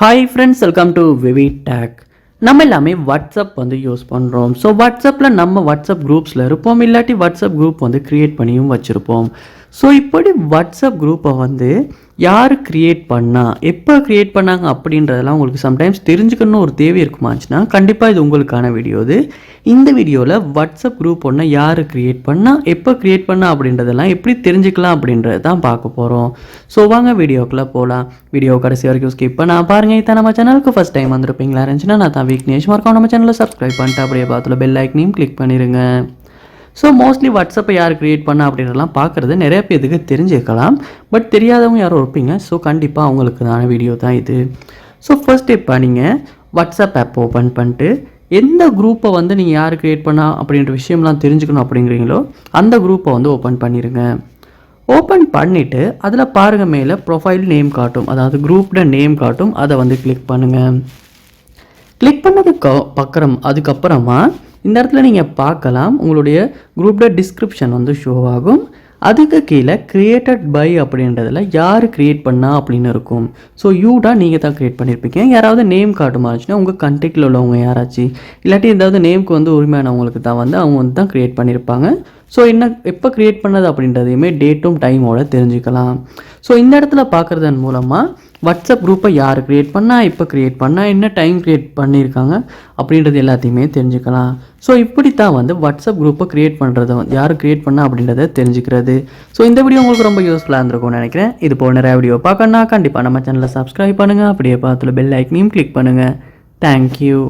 Hi friends, welcome to VV tech. நம்ம எல்லாமே WhatsApp வந்து யூஸ் பண்ணுறோம். ஸோ வாட்ஸ்அப்பில் நம்ம வாட்ஸ்அப் குரூப்ஸில் இருப்போம், இல்லாட்டி வாட்ஸ்அப் குரூப் வந்து க்ரியேட் பண்ணியும் வச்சுருப்போம். ஸோ இப்படி வாட்ஸ்அப் குரூப்பை வந்து யார் க்ரியேட் பண்ணா, எப்போ க்ரியேட் பண்ணாங்க அப்படின்றதெல்லாம் உங்களுக்கு சம்டைம்ஸ் தெரிஞ்சுக்கணும்னு ஒரு தேவை இருக்குமாச்சுன்னா கண்டிப்பாக இது உங்களுக்கான வீடியோ. இந்த வீடியோவில் வாட்ஸ்அப் குரூப் ஒன்று யார் க்ரியேட் பண்ணால், எப்போ க்ரியேட் பண்ணா அப்படின்றதெல்லாம் எப்படி தெரிஞ்சுக்கலாம் அப்படின்றது தான் பார்க்க போகிறோம். ஸோ வாங்க வீடியோக்குள்ளே போகலாம். வீடியோ கடைசி வரைக்கும் ஸ்கிப் பண்ண பாருங்கள். இதான் நம்ம சேனலுக்கு ஃபஸ்ட் டைம் வந்திருப்பீங்களா இருந்துச்சுன்னா நான் தான் விக்னேஷ் மறக்காம நம்ம சேனலை சப்ஸ்கிரைப் பண்ணிட்டு அப்படியே பார்த்துல பெல் ஐக்கனையும் கிளிக் பண்ணிடுங்க. ஸோ மோஸ்ட்லி வாட்ஸ்அப்பை யார் க்ரியேட் பண்ணா அப்படின்றலாம் பார்க்குறது நிறைய பேருக்கு தெரிஞ்சுக்கலாம். பட் தெரியாதவங்க யாரும் இருப்பீங்க. ஸோ கண்டிப்பாக அவங்களுக்கு தான வீடியோ தான் இது. ஸோ ஃபர்ஸ்ட் இப்போ நீங்கள் வாட்ஸ்அப் ஆப் ஓப்பன் பண்ணிட்டு எந்த குரூப்பை வந்து நீங்கள் யார் க்ரியேட் பண்ணா அப்படின்ற விஷயம்லாம் தெரிஞ்சுக்கணும் அப்படிங்கிறீங்களோ அந்த குரூப்பை வந்து ஓப்பன் பண்ணிடுங்க. ஓப்பன் பண்ணிவிட்டு அதில் பாருங்கள் மேலே ப்ரொஃபைல் நேம் காட்டும், அதாவது குரூப்போட நேம் காட்டும். அதை வந்து கிளிக் பண்ணுங்கள். கிளிக் பண்ணதுக்கு அதுக்கப்புறமா இந்த இடத்துல நீங்கள் பார்க்கலாம், உங்களுடைய குரூப்போட டிஸ்கிரிப்ஷன் வந்து ஷோ ஆகும். அதுக்கு கீழே கிரியேட்டட் பை அப்படின்றதில் யார் க்ரியேட் பண்ணா அப்படின்னு இருக்கும். ஸோ யூடாக நீங்கள் தான் க்ரியேட் பண்ணியிருப்பீங்க. யாராவது நேம் காட்டுமாச்சுன்னா உங்கள் கண்டெக்டில் உள்ளவங்க யாராச்சும், இல்லாட்டி ஏதாவது நேமுக்கு வந்து உரிமையானவங்களுக்கு தான் வந்து அவங்க வந்து தான் க்ரியேட் பண்ணியிருப்பாங்க. ஸோ எப்போ க்ரியேட் பண்ணது அப்படின்றதையுமே டேட்டும் டைமோட தெரிஞ்சுக்கலாம். ஸோ இந்த இடத்துல பார்க்குறதன் மூலமாக வாட்ஸ்அப் குரூப்பை யார் க்ரியேட் பண்ணால், இப்போ க்ரியேட் பண்ணால், என்ன டைம் க்ரியேட் பண்ணியிருக்காங்க அப்படின்றது எல்லாத்தையுமே தெரிஞ்சுக்கலாம். ஸோ இப்படி தான் வந்து வாட்ஸ்அப் குரூப்பை க்ரியேட் பண்ணுறதை யார் க்ரியேட் பண்ணால் அப்படின்றத தெரிஞ்சுக்கிறது. ஸோ இந்த வீடியோ உங்களுக்கு ரொம்ப யூஸ்ஃபுல்லாக இருந்திருக்கும்னு நினைக்கிறேன். இது போல் நிறைய வீடியோ பார்க்கணுன்னா கண்டிப்பாக நம்ம சேனலை சப்ஸ்கிரைப் பண்ணுங்கள். அப்படியே பார்த்துல பெல் ஐக்கனையும் கிளிக் பண்ணுங்கள். தேங்க்யூ.